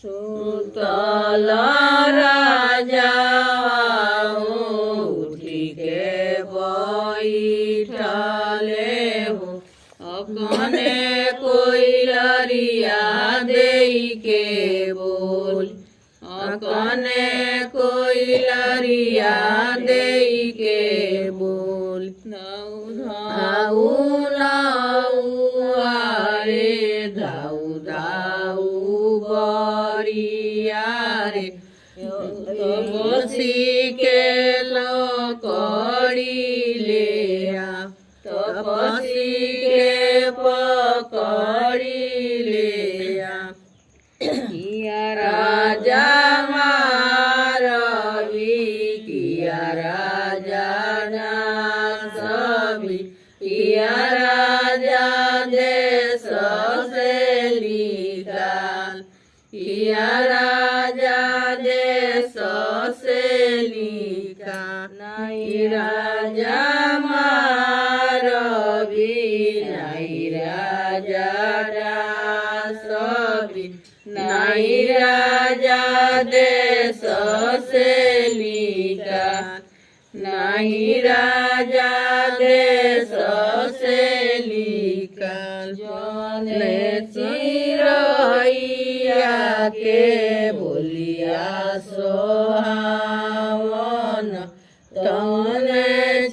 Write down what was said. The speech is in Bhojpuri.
सुतल राजा उठी के बैठले हो अपने कोइलरिया देई के बोल अपने कोइलरिया देई के बोल धाऊ नाऊ आरे धाऊ धाऊ बरिया रे तपसी के लकड़ी ले आ तपसी के पकड़ी ले आ किया राजा मारवी किया राजा ना सभी किया राजा देश से निकाल किया राजा देश से निकाल नहीं राजा मारवी नहीं राजा सभी नहीं राजा देश से निकाल नहीं राजा देश से निकाल जने चिरैया के बोलिया सोहावन तने